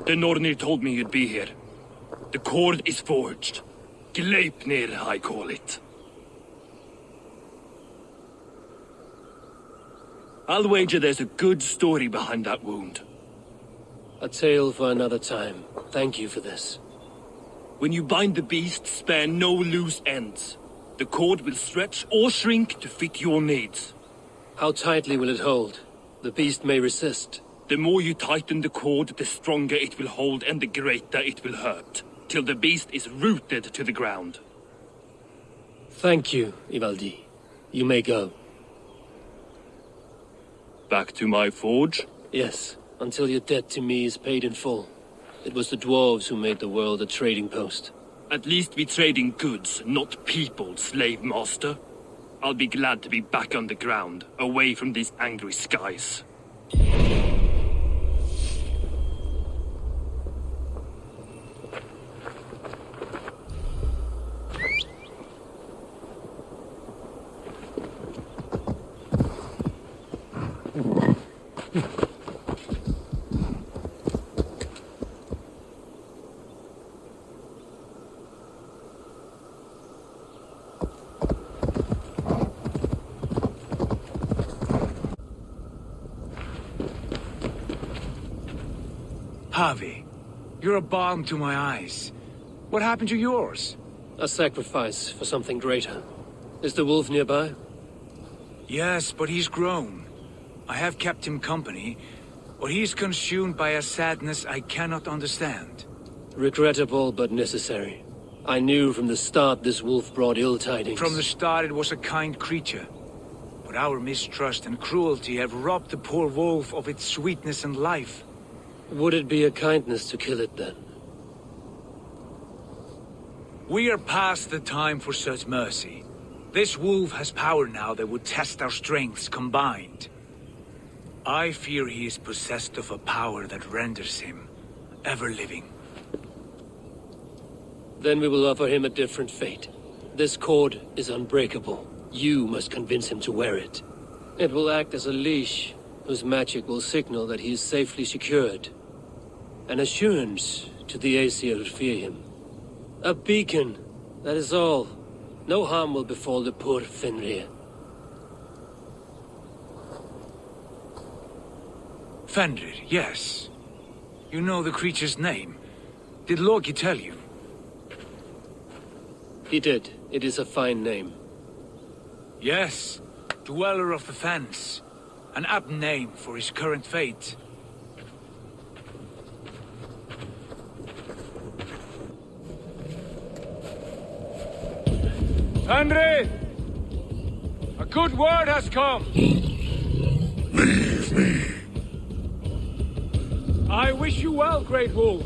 The Nornir told me you'd be here. The cord is forged. Gleipnir, I call it. I'll wager there's a good story behind that wound. A tale for another time. Thank you for this. When you bind the beast, spare no loose ends. The cord will stretch or shrink to fit your needs. How tightly will it hold? The beast may resist. The more you tighten the cord, the stronger it will hold and the greater it will hurt, till the beast is rooted to the ground. Thank you, Ivaldi. You may go. Back to my forge? Yes, until your debt to me is paid in full. It was the dwarves who made the world a trading post. At least we trade in goods, not people, slave master. I'll be glad to be back on the ground, away from these angry skies. Havi, you're a balm to my eyes. What happened to yours? A sacrifice for something greater. Is the wolf nearby? Yes, but he's grown. I have kept him company, but he's consumed by a sadness I cannot understand. Regrettable but necessary. I knew from the start this wolf brought ill tidings. From the start it was a kind creature. But our mistrust and cruelty have robbed the poor wolf of its sweetness and life. Would it be a kindness to kill it then? We are past the time for such mercy. This wolf has power now that would test our strengths combined. I fear he is possessed of a power that renders him ever-living. Then we will offer him a different fate. This cord is unbreakable. You must convince him to wear it. It will act as a leash, whose magic will signal that he is safely secured. An assurance to the Aesir who fear him. A beacon, that is all. No harm will befall the poor Fenrir. Fenrir, yes. You know the creature's name. Did Loki tell you? He did. It is a fine name. Yes. Dweller of the Fens. An apt name for his current fate. Fenrir! A good word has come! Leave me. I wish you well, Great Wolf.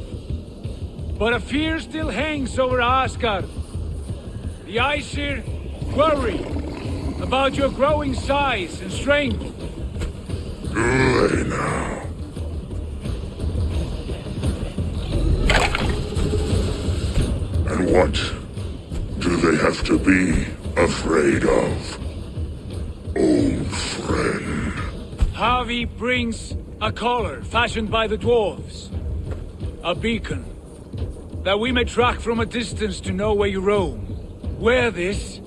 But a fear still hangs over Asgard. The Aesir worry about your growing size and strength. Do they now? And what do they have to be afraid of? Old friend. Havi brings a collar fashioned by the dwarves. A beacon. That we may track from a distance to know where you roam. Wear this,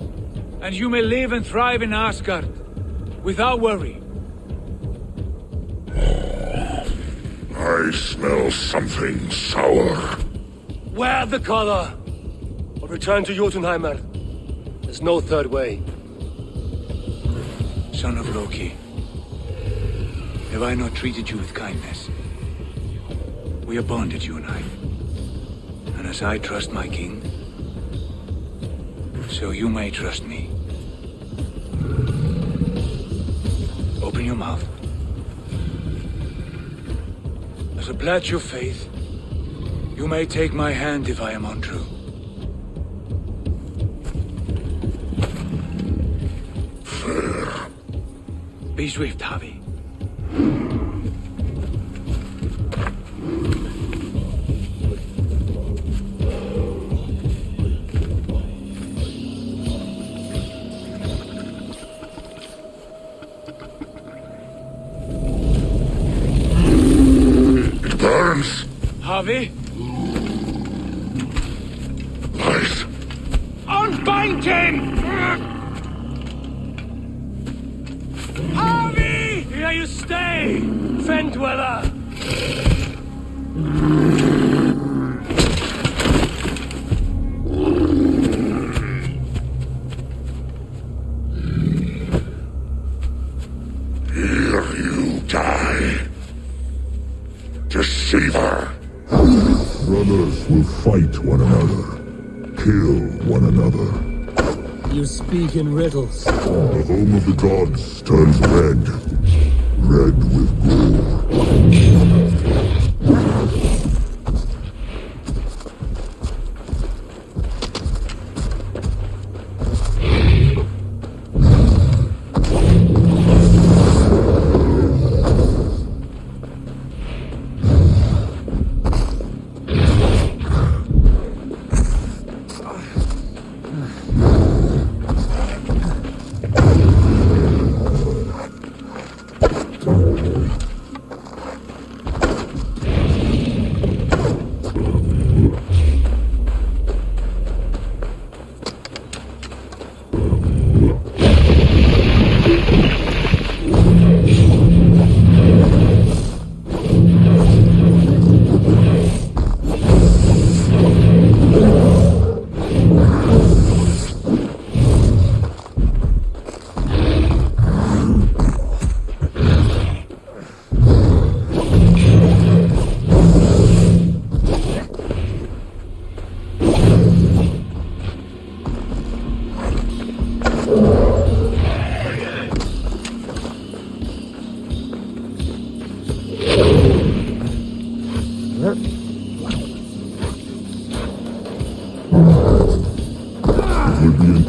and you may live and thrive in Asgard. Without worry. I smell something sour. Wear the collar! Or return to Jotunheimer. There's no third way. Son of Loki. Have I not treated you with kindness? We are bonded, you and I. And as I trust my king, so you may trust me. Open your mouth. As a pledge of faith, you may take my hand if I am untrue. Fair. Be swift, Havi. It burns. Havi? Lies. Unbind him! Havi! Here you stay, Fen Dweller! Here you die. Deceiver. Brothers will fight one another. Kill one another. You speak in riddles. The home of the gods turns red. Red with gore.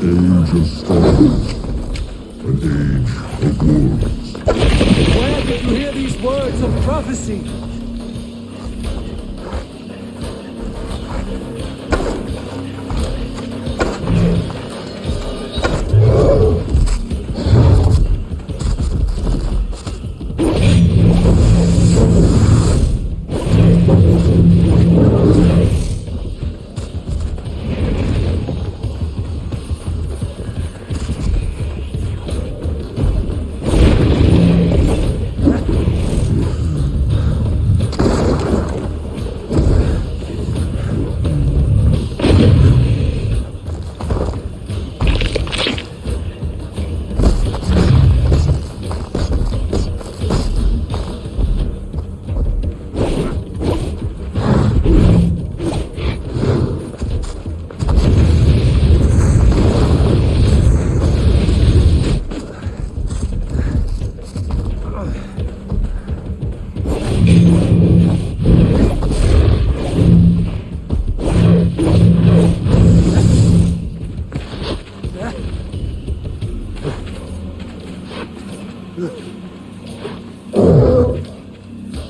Age of storms, an age of wolves. Where did you hear these words of prophecy?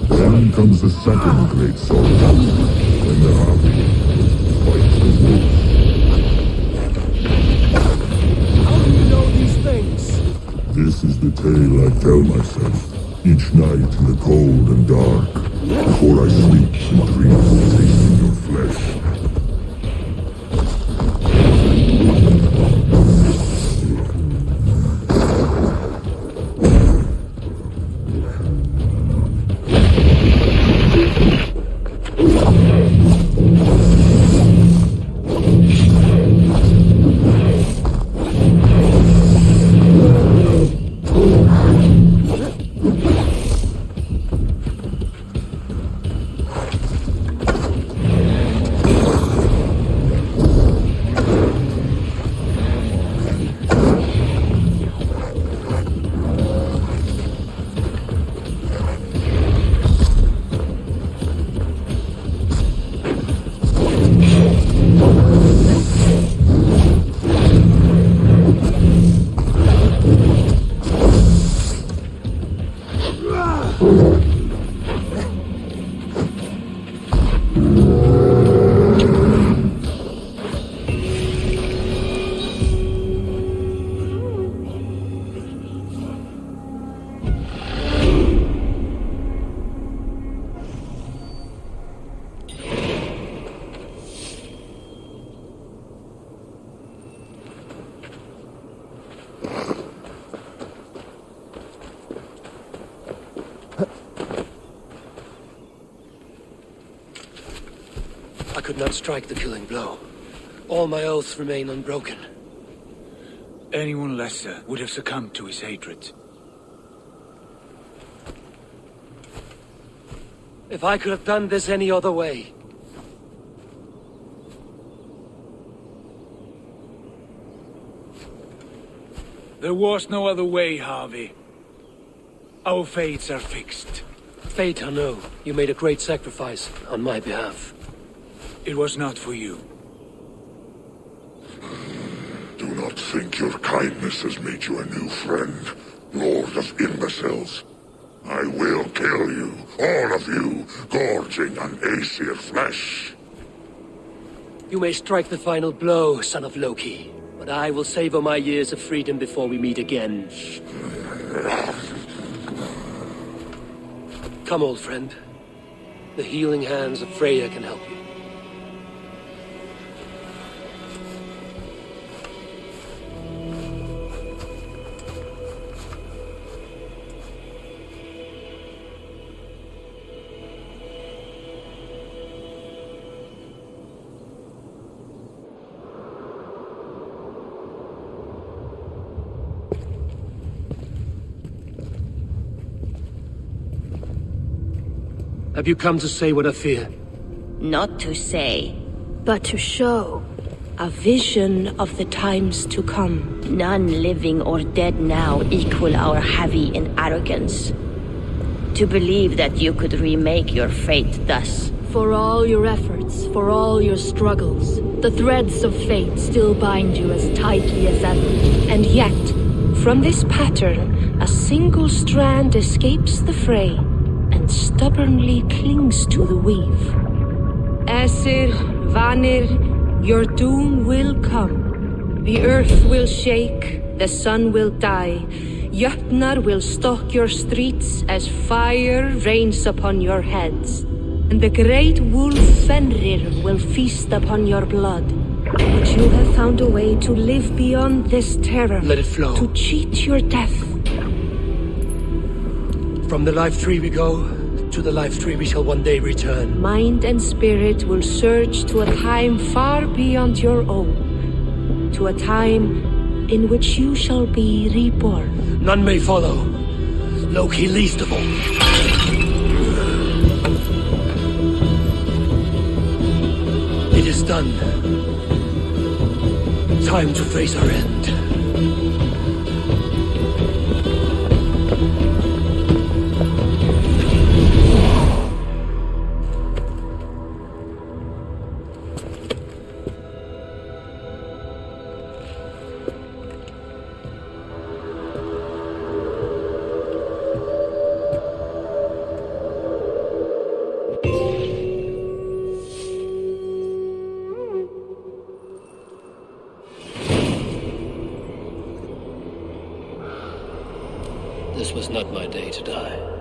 Then comes the second great sorrow, when the Havi fights the wolves. How do you know these things? This is the tale I tell myself, each night in the cold and dark, before I sleep and dream of tasting your flesh. could not strike the killing blow. All my oaths remain unbroken. Anyone lesser would have succumbed to his hatred. If I could have done this any other way. There was no other way, Havi. Our fates are fixed. Fate or no, you made a great sacrifice on my behalf. It was not for you. Do not think your kindness has made you a new friend, Lord of Imbeciles. I will kill you, all of you, gorging on Aesir flesh. You may strike the final blow, son of Loki, but I will savor my years of freedom before we meet again. Come, old friend. The healing hands of Freya can help you. Have you come to say what I fear? Not to say, but to show a vision of the times to come. none living or dead now equal our Havi in arrogance. To believe that you could remake your fate thus. For all your efforts, for all your struggles, the threads of fate still bind you as tightly as ever. And yet, from this pattern, a single strand escapes the fray and stubbornly clings to the weave. Aesir, Vanir, your doom will come. The earth will shake, the sun will die. Jötnar will stalk your streets as fire rains upon your heads. And the great wolf Fenrir will feast upon your blood. But you have found a way to live beyond this terror. Let it flow. To cheat your death. From the life tree we go, to the life tree we shall one day return. Mind and spirit will surge to a time far beyond your own. To a time in which you shall be reborn. None may follow. Loki least of all. It is done. Time to face our end. This was not my day to die.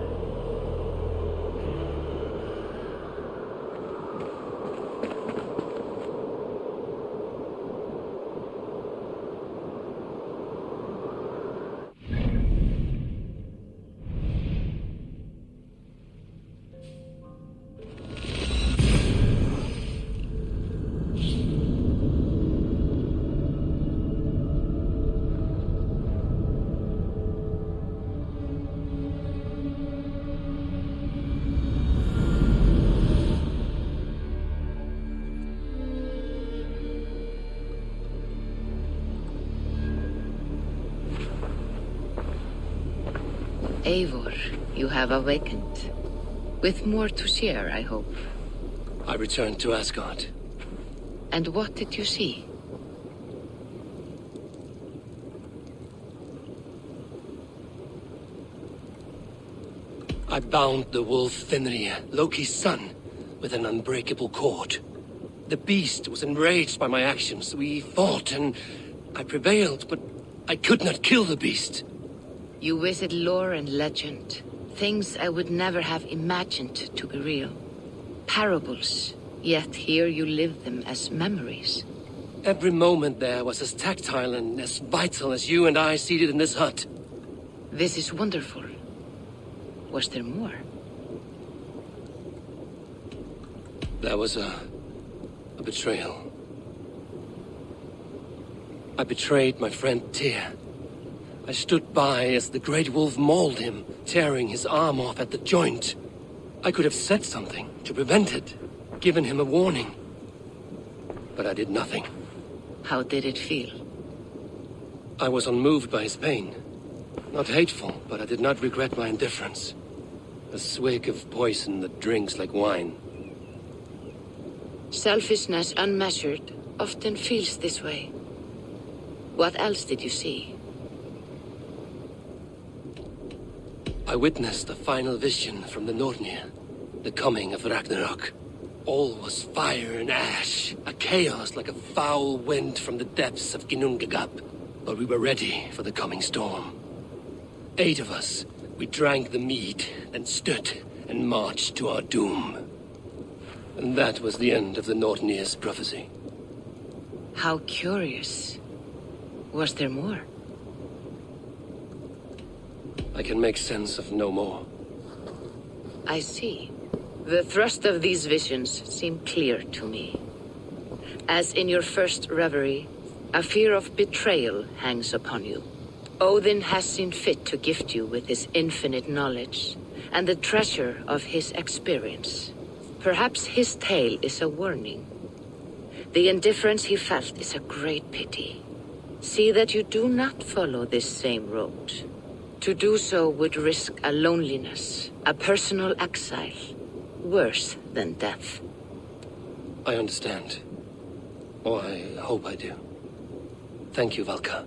Eivor, you have awakened. With more to share, I hope. I returned to Asgard. And what did you see? I bound the wolf Fenrir, Loki's son, with an unbreakable cord. The beast was enraged by my actions. We fought and I prevailed, but I could not kill the beast. You visit lore and legend. Things I would never have imagined to be real. Parables, yet here you live them as memories. Every moment there was as tactile and as vital as you and I seated in this hut. This is wonderful. Was there more? There was a A betrayal. I betrayed my friend Tyr. I stood by as the Great Wolf mauled him, tearing his arm off at the joint. I could have said something to prevent it, given him a warning. But I did nothing. How did it feel? I was unmoved by his pain. Not hateful, but I did not regret my indifference. A swig of poison that drinks like wine. Selfishness unmeasured often feels this way. What else did you see? I witnessed a final vision from the Nornir, the coming of Ragnarok. All was fire and ash, a chaos like a foul wind from the depths of Ginnungagap. But we were ready for the coming storm. 8 of us, we drank the mead, then stood and marched to our doom. And that was the end of the Nornir's prophecy. How curious. Was there more? I can make sense of no more. I see. The thrust of these visions seem clear to me. As in your first reverie, a fear of betrayal hangs upon you. Odin has seen fit to gift you with his infinite knowledge, and the treasure of his experience. Perhaps his tale is a warning. The indifference he felt is a great pity. See that you do not follow this same road. To do so would risk a loneliness, a personal exile, worse than death. I understand. Or I hope I do. Thank you, Valka.